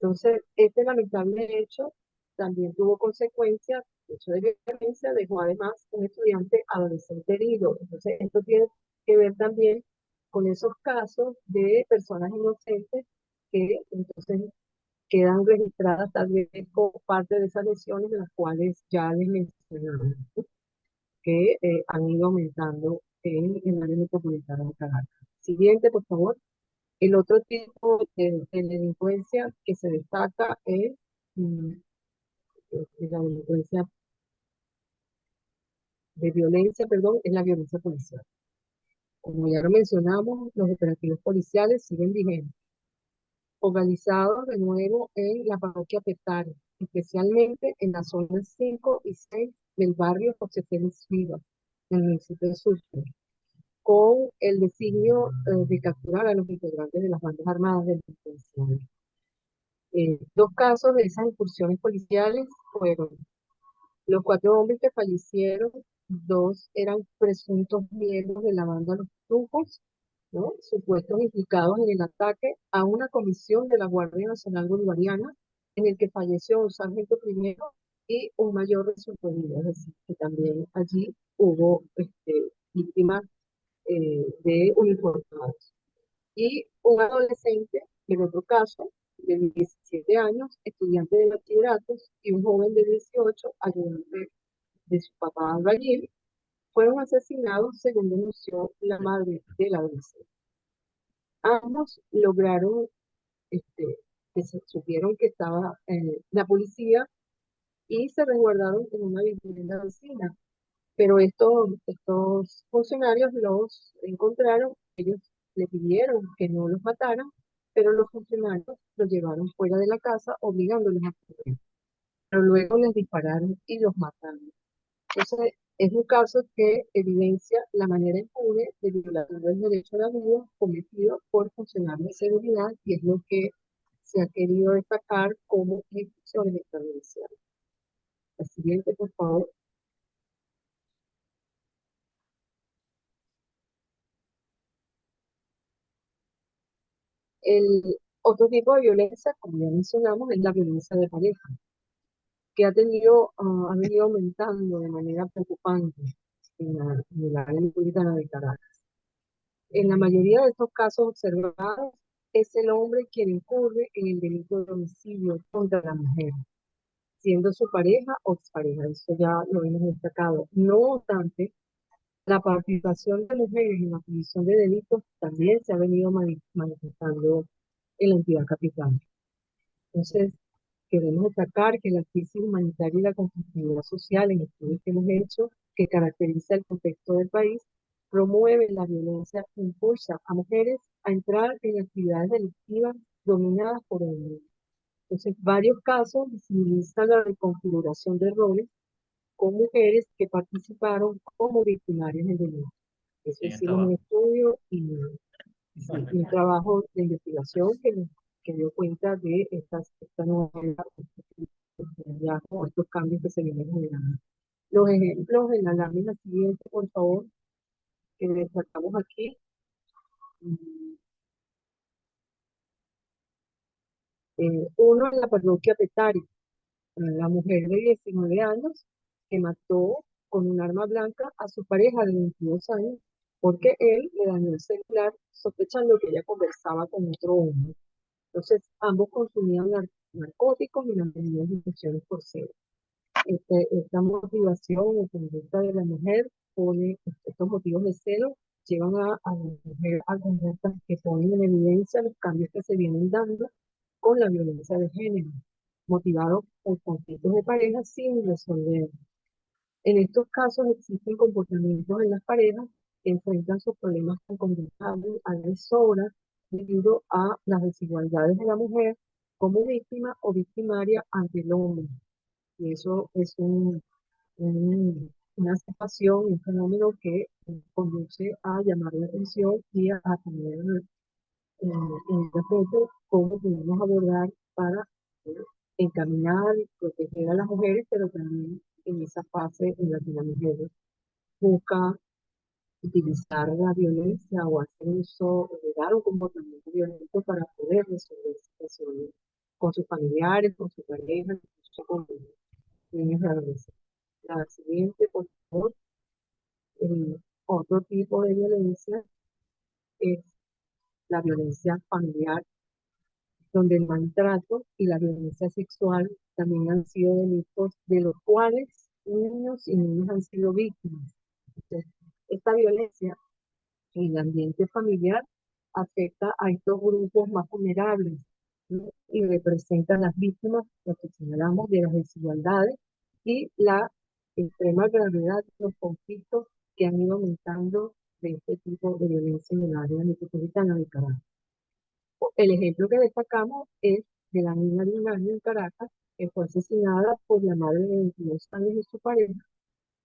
Entonces, este lamentable hecho también tuvo consecuencias. El hecho de violencia dejó además un estudiante adolescente herido. Entonces, esto tiene que ver también con esos casos de personas inocentes que entonces quedan registradas tal vez como parte de esas lesiones de las cuales ya les mencionamos, que han ido aumentando en el área metropolitana de Caracas. Siguiente, por favor. El otro tipo de delincuencia que se destaca es mm, la delincuencia de violencia, perdón, es la violencia policial. Como ya lo mencionamos, los operativos policiales siguen vigentes, organizados de nuevo en la parroquia Petare, especialmente en las zonas 5 y 6 del barrio José Félix Vivas, en el municipio de Sucre, con el designio de capturar a los integrantes de las bandas armadas delincuenciales. Dos casos de esas incursiones policiales fueron los cuatro hombres que fallecieron, dos eran presuntos miembros de la banda Los Trujos, ¿no? Supuestos implicados en el ataque a una comisión de la Guardia Nacional Bolivariana, en el que falleció un sargento primero y un mayor resultó herido, es decir, que también allí hubo víctimas de uniformados. Y un adolescente, en otro caso, de 17 años, estudiante de bachillerato, y un joven de 18, ayudante de su papá albañil, fueron asesinados según denunció la madre del adolescente. Ambos lograron, que se supieron que estaba la policía y se resguardaron en una vivienda vecina. Pero estos funcionarios los encontraron, ellos le pidieron que no los mataran, pero los funcionarios los llevaron fuera de la casa obligándolos a correr. Pero luego les dispararon y los mataron. Entonces, es un caso que evidencia la manera impune de violación del derecho a la vida cometido por funcionarios de seguridad y es lo que se ha querido destacar como ejecuciones extrajudiciales. La siguiente, por favor. El otro tipo de violencia, como ya mencionamos, es la violencia de pareja, que ha venido aumentando de manera preocupante en el área metropolitana de Caracas. En la mayoría de estos casos observados, es el hombre quien incurre en el delito de homicidio contra la mujer, siendo su pareja o expareja. Eso ya lo hemos destacado. No obstante, la participación de mujeres en la comisión de delitos también se ha venido manifestando en la entidad capital. Entonces, queremos destacar que la crisis humanitaria y la conflictividad social en estudios que hemos hecho, que caracteriza el contexto del país, promueve la violencia e impulsa a mujeres a entrar en actividades delictivas dominadas por hombres. Entonces, varios casos visibilizan la reconfiguración de roles con mujeres que participaron como victimarias del delito. Eso
Sí,
hicimos un estudio y sí, un trabajo de investigación que dio cuenta de esta nueva o estos cambios que se vienen generando. Los ejemplos en la lámina siguiente, por favor, que destacamos aquí. Uno en la parroquia Petare, la mujer de 19 años que mató con un arma blanca a su pareja de 22 años porque él le dañó el celular sospechando que ella conversaba con otro hombre. Entonces, ambos consumían narcóticos y mantenían discusiones por cero. Esta motivación o conducta de la mujer pone estos motivos de celo, llevan a la mujer a conductas que ponen en evidencia los cambios que se vienen dando con la violencia de género, motivado por conflictos de pareja sin resolver. En estos casos existen comportamientos en las parejas que enfrentan sus problemas con conductas agresoras debido a las desigualdades de la mujer como víctima o victimaria ante el hombre. Y eso es una situación, un fenómeno que conduce a llamar la atención y a tener en respeto cómo podemos abordar para eh, encaminar y proteger a las mujeres, pero también en esa fase en la que la mujer busca utilizar la violencia o hacer uso o dar un comportamiento violento para poder resolver situaciones con sus familiares, con su pareja, incluso con niños y adolescentes. La siguiente, por favor. Otro tipo de violencia es la violencia familiar, donde el maltrato y la violencia sexual también han sido delitos de los cuales niños y niñas han sido víctimas. Entonces, esta violencia en el ambiente familiar afecta a estos grupos más vulnerables, ¿no? Y representa a las víctimas, lo que señalamos, de las desigualdades y la extrema gravedad de los conflictos que han ido aumentando de este tipo de violencia en el área metropolitana de Caracas. El ejemplo que destacamos es de la niña de un año en Caracas que fue asesinada por la madre de 22 años de su pareja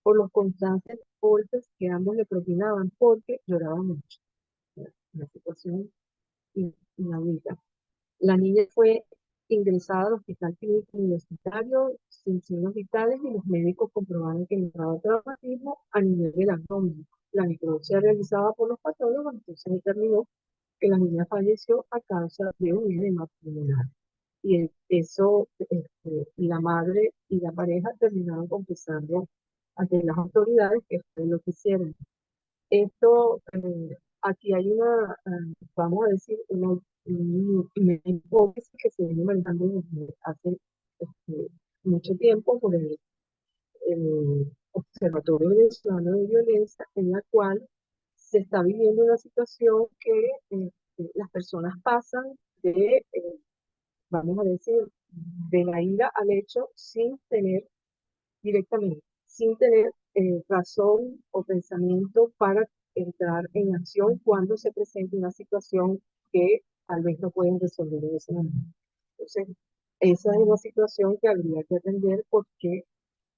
por los constantes golpes que ambos le propinaban porque lloraba mucho. Una situación inaudita. La niña fue ingresada al hospital clínico universitario sin signos vitales y los médicos comprobaron que entraba traumatismo a nivel del abdomen. La necropsia realizada por los patólogos entonces determinó que la niña falleció a causa de un edema pulmonar. Y eso, la madre y la pareja terminaron confesando ante las autoridades que fue lo que hicieron. Esto, aquí hay vamos a decir, una hipótesis que se viene manejando desde hace este, mucho tiempo por el Observatorio Venezolano de Violencia, en la cual se está viviendo una situación que las personas pasan de, vamos a decir, de la ira al hecho sin tener directamente, sin tener razón o pensamiento para entrar en acción cuando se presenta una situación que tal vez no pueden resolver en ese momento. Entonces, esa es una situación que habría que atender porque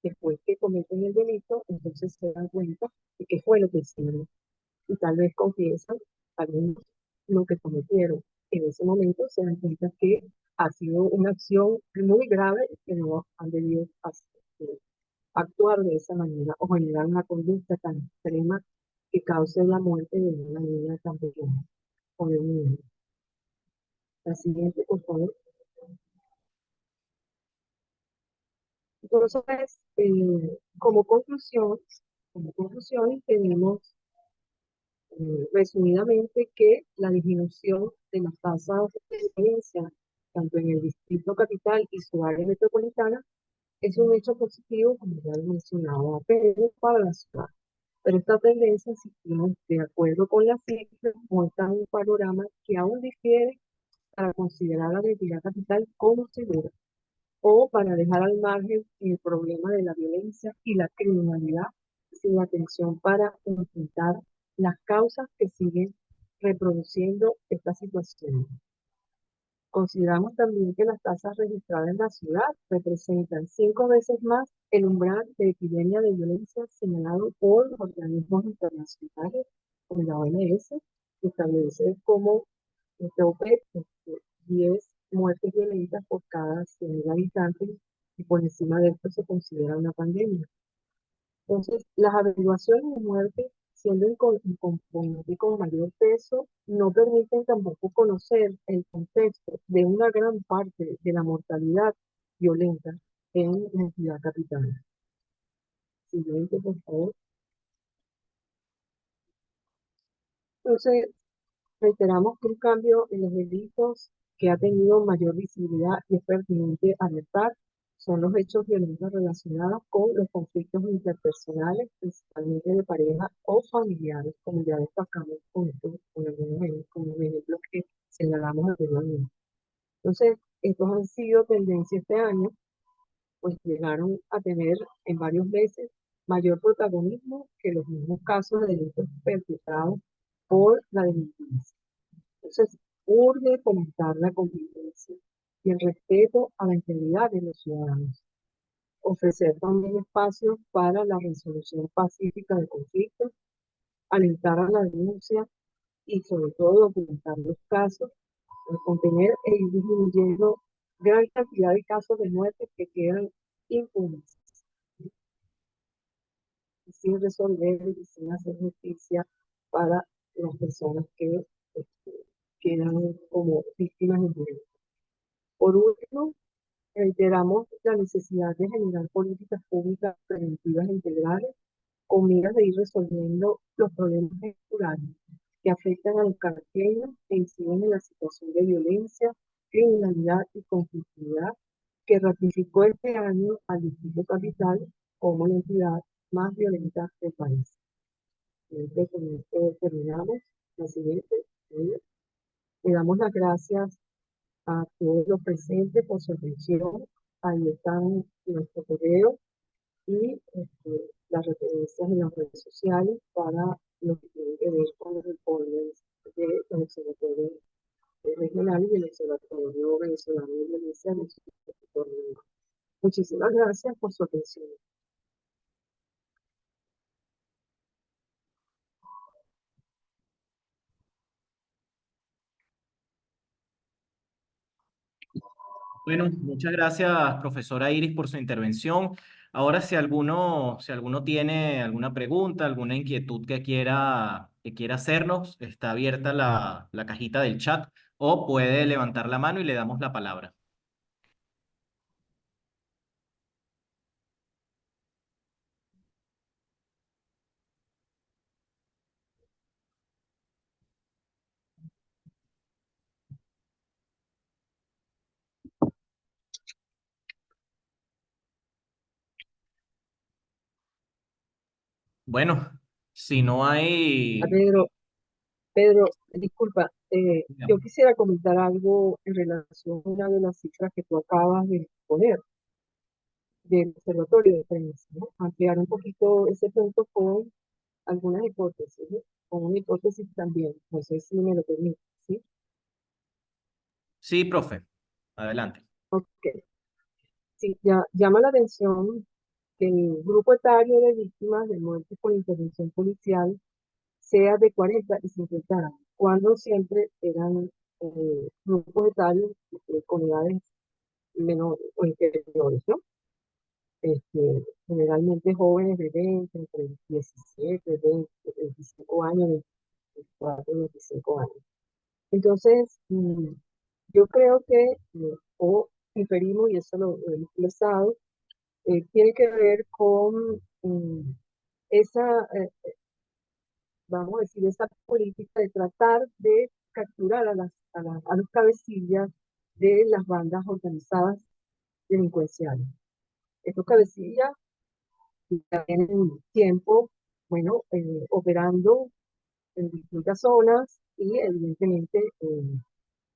después que cometen el delito, entonces se dan cuenta de qué fue lo que hicieron y tal vez confiesan algunos lo que cometieron. En ese momento se dan cuenta que ha sido una acción muy grave que no han debido actuar de esa manera o generar una conducta tan extrema que cause la muerte de una niña tan pequeña o de un niño. La siguiente, por favor. Entonces, como conclusión, tenemos resumidamente que la disminución de las tasas de violencia, tanto en el distrito capital y su área metropolitana, es un hecho positivo, como ya lo mencionaba Pedro, para la ciudad. Pero esta tendencia, si estamos de acuerdo con las cifras, muestra un panorama que aún difiere para considerar la identidad capital como segura o para dejar al margen el problema de la violencia y la criminalidad sin atención para enfrentar las causas que siguen reproduciendo esta situación. Consideramos también que las tasas registradas en la ciudad representan 5 veces más el umbral de epidemia de violencia señalado por los organismos internacionales, como la OMS, que establece como tope 10 muertes violentas por cada 100.000 habitantes y por encima de esto se considera una pandemia. Entonces, las averiguaciones de muerte, siendo un componente con mayor peso, no permiten tampoco conocer el contexto de una gran parte de la mortalidad violenta en la entidad capital. Siguiente, por favor. Entonces, reiteramos que un cambio en los delitos que ha tenido mayor visibilidad y es pertinente alertar son los hechos violentos relacionados con los conflictos interpersonales, principalmente de pareja o familiares, como ya destacamos con algunos como ejemplos que señalamos anteriormente. Entonces, estos han sido tendencias este año, pues llegaron a tener en varios meses mayor protagonismo que los mismos casos de delitos perpetrados por la delincuencia. Entonces, urge fomentar la convivencia y el respeto a la integridad de los ciudadanos. Ofrecer también espacios para la resolución pacífica de conflictos, alentar a la denuncia y sobre todo documentar los casos, contener e ir disminuyendo gran cantidad de casos de muerte que quedan impunes, sin resolver y sin hacer justicia para las personas que este, quedan como víctimas indirectas. Por último, reiteramos la necesidad de generar políticas públicas preventivas e integrales con miras de ir resolviendo los problemas estructurales que afectan a los caraqueños e inciden en la situación de violencia, criminalidad y conflictividad que ratificó este año al Distrito Capital como la entidad más violenta del país. Con esto terminamos. La siguiente, le damos las gracias a todos los presentes por su atención. Ahí están nuestro correo y las referencias en las redes sociales para lo que tiene que ver con los informes de los observatorios regionales y el Observatorio Venezolano de Violencia de su territorio. Muchísimas gracias por su atención.
Bueno, muchas gracias, profesora Iris, por su intervención. Ahora, si alguno tiene alguna pregunta, alguna inquietud que quiera hacernos, está abierta la cajita del chat o puede levantar la mano y le damos la palabra. Bueno, si no
A
hay...
Pedro, disculpa, yo quisiera comentar algo en relación a una de las cifras que tú acabas de poner del observatorio de prensa, ¿no? Ampliar un poquito ese punto con algunas hipótesis, ¿no? Con una hipótesis también, no sé si me lo permite, ¿sí?
Sí, profe, adelante.
Ok, sí, ya, llama la atención que el grupo etario de víctimas de muertes por intervención policial sea de 40 y 50 años, cuando siempre eran grupos etarios con edades menores o inferiores, ¿no? Generalmente jóvenes de 20, entre 17, 20, 25 años, 24, 25 años. Entonces, yo creo que, o inferimos, y eso lo hemos expresado, tiene que ver con esa, vamos a decir, esa política de tratar de capturar a los cabecillas de las bandas organizadas delincuenciales. Estos cabecillas ya tienen tiempo, bueno, operando en distintas zonas y evidentemente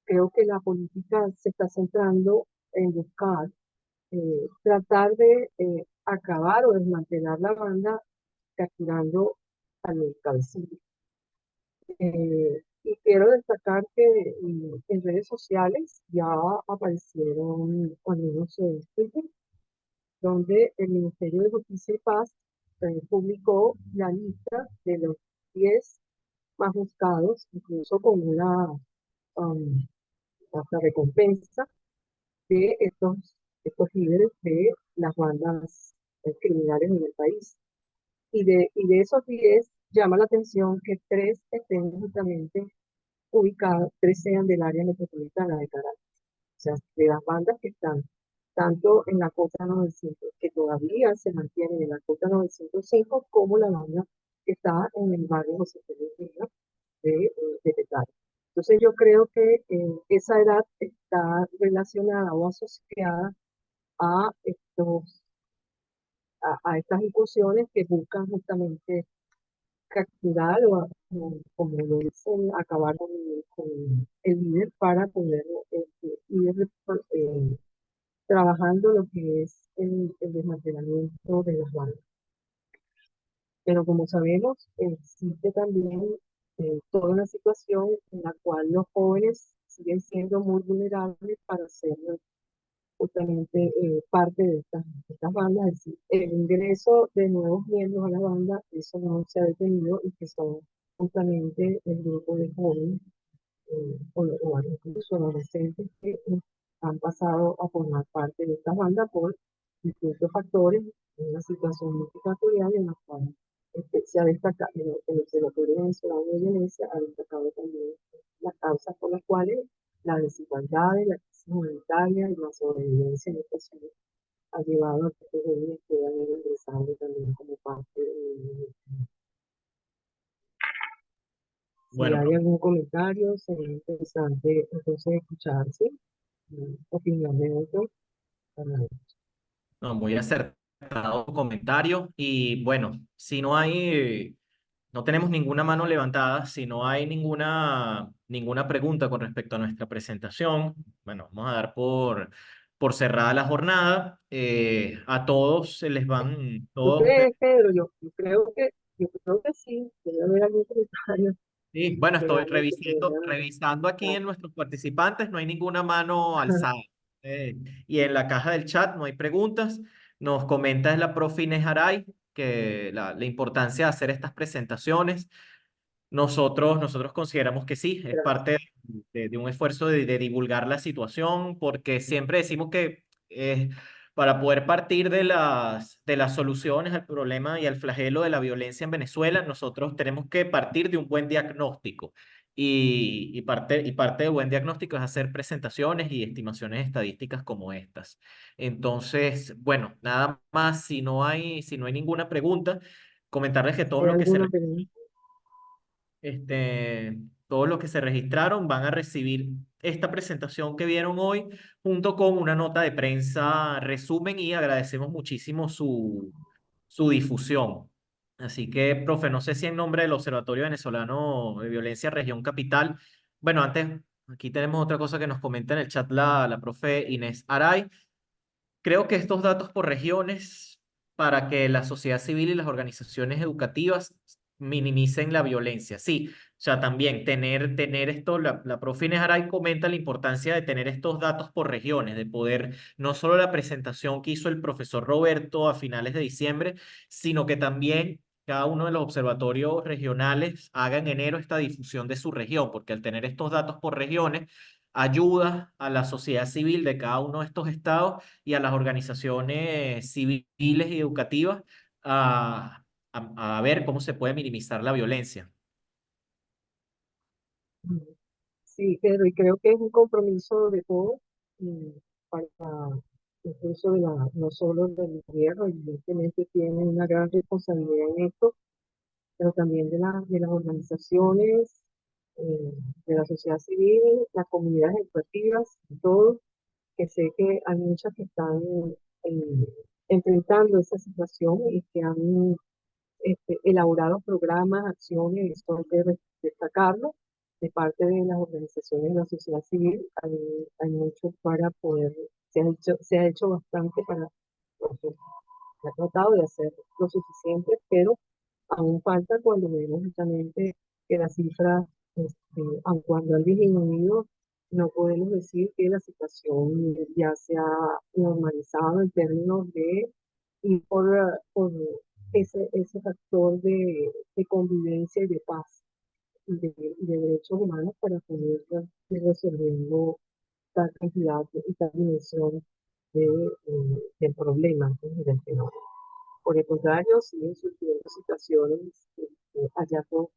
creo que la política se está centrando en buscar, tratar de acabar o desmantelar la banda capturando a los cabecillas. Y quiero destacar que en redes sociales ya aparecieron algunos tweets donde el Ministerio de Justicia y Paz publicó la lista de los 10 más buscados, incluso con una um, hasta recompensa de estos líderes de las bandas criminales en el país. Y de esos 10 llama la atención que 3 estén justamente ubicados, 3 sean del área metropolitana de Caracas. O sea, de las bandas que están tanto en la Cota 900, que todavía se mantienen en la Cota 905, como la banda que está en el barrio José Félix Villa de Petare. Entonces yo creo que esa edad está relacionada o asociada a, a estas incursiones que buscan justamente capturar o, como lo dicen, acabar con el líder para poder ir trabajando lo que es el desmantelamiento de las bandas. Pero como sabemos, existe también toda una situación en la cual los jóvenes siguen siendo muy vulnerables para ser justamente parte de estas bandas. Es decir, el ingreso de nuevos miembros a la banda, eso no se ha detenido y que son justamente el grupo de jóvenes o incluso adolescentes que han pasado a formar parte de esta banda por distintos factores, en una situación multifactorial en la cual se ha destacado, en el Observatorio Venezolano de Violencia ha destacado también las causas por las cuales la desigualdad, la crisis humanitaria y la sobrevivencia en esta zona ha llevado a que estos jóvenes puedan ir ingresando también como parte de... Si
Bueno,
hay
profe,
algún comentario, sería interesante entonces escuchar, ¿sí? Opinión de otro. Para-
no, muy acertado tu comentario. Y bueno, si no hay, no tenemos ninguna mano levantada, si no hay ninguna pregunta con respecto a nuestra presentación, bueno, vamos a dar por cerrada la jornada. A todos se les van,
¿Tú
todos.
crees, Pedro? Yo creo que sí, debe haber algún comentario
Sí, bueno, estoy
realmente que
revisando aquí
venga.
en nuestros participantes, no hay ninguna mano alzada. Eh, y en la caja del chat no hay preguntas. Nos comenta la profe Inés Aray que la importancia de hacer estas presentaciones. Nosotros consideramos que sí, es
Gracias.
parte de un esfuerzo de divulgar la situación, porque siempre decimos que para poder partir de las soluciones al problema y al flagelo de la violencia en Venezuela, nosotros tenemos que partir de un buen diagnóstico. Y parte de buen diagnóstico es hacer presentaciones y estimaciones estadísticas como estas. Entonces, bueno, nada más, si no hay ninguna pregunta, comentarles que todos
¿Hay
los que se
alguna pregunta?
todos los que se registraron van a recibir esta presentación que vieron hoy junto con una nota de prensa resumen y agradecemos muchísimo su difusión. Así que, profe, no sé si en nombre del Observatorio Venezolano de Violencia Región Capital, bueno, antes, aquí tenemos otra cosa que nos comenta en el chat la profe Inés Aray. Creo que estos datos por regiones para que la sociedad civil y las organizaciones educativas minimicen la violencia. Sí, o sea, también tener esto, la profe Inés Aray comenta la importancia de tener estos datos por regiones, de poder, no solo la presentación que hizo el profesor Roberto a finales de diciembre, sino que también cada uno de los observatorios regionales haga en enero esta difusión de su región, porque al tener estos datos por regiones, ayuda a la sociedad civil de cada uno de estos estados y a las organizaciones civiles y educativas a, a ver cómo se puede minimizar la violencia.
Sí, Pedro, y creo que es un compromiso de todos, para incluso no solo del gobierno, evidentemente tiene una gran responsabilidad en esto, pero también de las organizaciones, eh, de la sociedad civil, las comunidades educativas, todos, que sé que hay muchas que están eh, enfrentando esa situación y que han elaborado programas, acciones, esto hay que destacarlo, de parte de las organizaciones de la sociedad civil, hay mucho para poder, se ha hecho bastante para, pues, se ha tratado de hacer lo suficiente, pero aún falta cuando vemos justamente que las cifras, aun cuando han disminuido, no podemos decir que la situación ya se ha normalizado en términos de y por ese factor de convivencia y de paz y de derechos humanos para poder ir resolviendo tal cantidad y tal dimensión del problema, ¿no? Y del fenómeno. Por el contrario, siguen surgiendo situaciones, hallazgos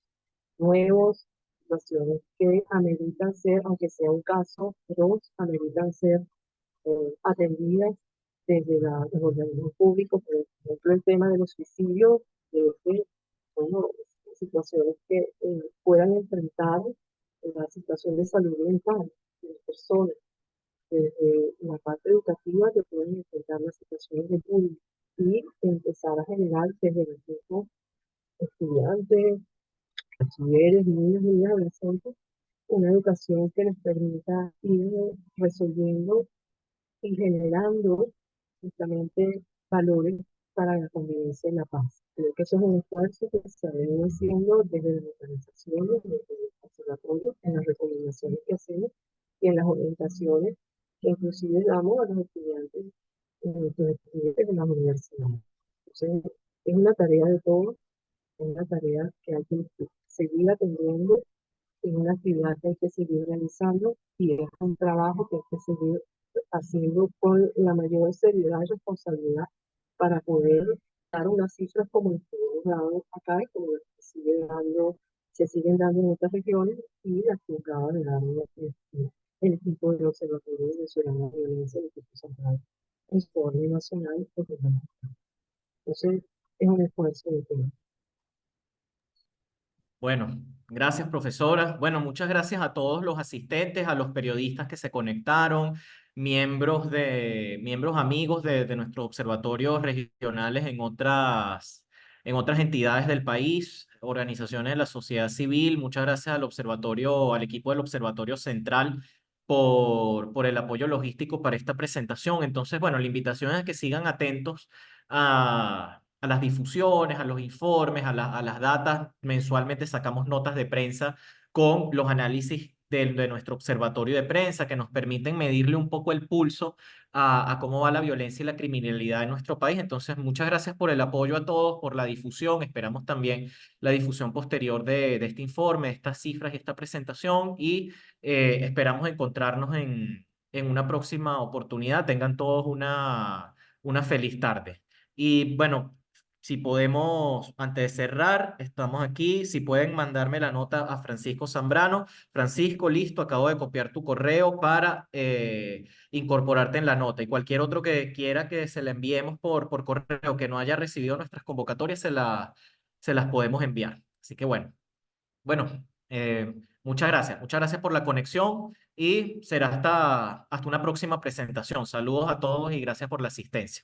nuevos, situaciones que ameritan ser, aunque sea un caso, dos, ameritan ser atendidas desde los organismos públicos, por ejemplo, el tema de los suicidios, de que, bueno, situaciones que puedan enfrentar la situación de salud mental de las personas, desde la parte educativa que pueden enfrentar las situaciones de bullying y empezar a generar desde los mismos estudiantes, bachilleres, niños, niñas, adolescentes, una educación que les permita ir resolviendo y generando justamente valores para la convivencia y la paz. Creo que eso es un esfuerzo que se ha venido haciendo desde las organizaciones, desde el observatorio, en las recomendaciones que hacemos y en las orientaciones que inclusive damos a los estudiantes, nuestros estudiantes de las universidades. Entonces, es una tarea de todos, es una tarea que hay que seguir atendiendo, es una actividad que hay que seguir realizando y es un trabajo que hay que seguir haciendo con la mayor seriedad y responsabilidad para poder dar unas cifras como las que hemos dado acá y como las que se siguen dando en otras regiones y las que acaba de dar el equipo del Observatorio Venezolano de Violencia del Equipo Central Informe Nacional. Entonces, es un esfuerzo de todos.
Bueno, gracias, profesora. Bueno, muchas gracias a todos los asistentes, a los periodistas que se conectaron, miembros amigos de nuestros observatorios regionales en otras entidades del país, organizaciones de la sociedad civil. Muchas gracias al observatorio, al equipo del Observatorio Central por el apoyo logístico para esta presentación. Entonces, bueno, la invitación es a que sigan atentos a las difusiones, a los informes, a las datas. Mensualmente sacamos notas de prensa con los análisis de nuestro observatorio de prensa que nos permiten medirle un poco el pulso a cómo va la violencia y la criminalidad en nuestro país. Entonces, muchas gracias por el apoyo a todos, por la difusión. Esperamos también la difusión posterior de este informe, de estas cifras y esta presentación y esperamos encontrarnos en una próxima oportunidad. Tengan todos una feliz tarde. Y bueno, si podemos, antes de cerrar, estamos aquí. Si pueden mandarme la nota a Francisco Zambrano. Francisco, listo, acabo de copiar tu correo para incorporarte en la nota. Y cualquier otro que quiera que se la enviemos por correo que no haya recibido nuestras convocatorias, se las podemos enviar. Así que bueno, muchas gracias por la conexión y será hasta una próxima presentación. Saludos a todos y gracias por la asistencia.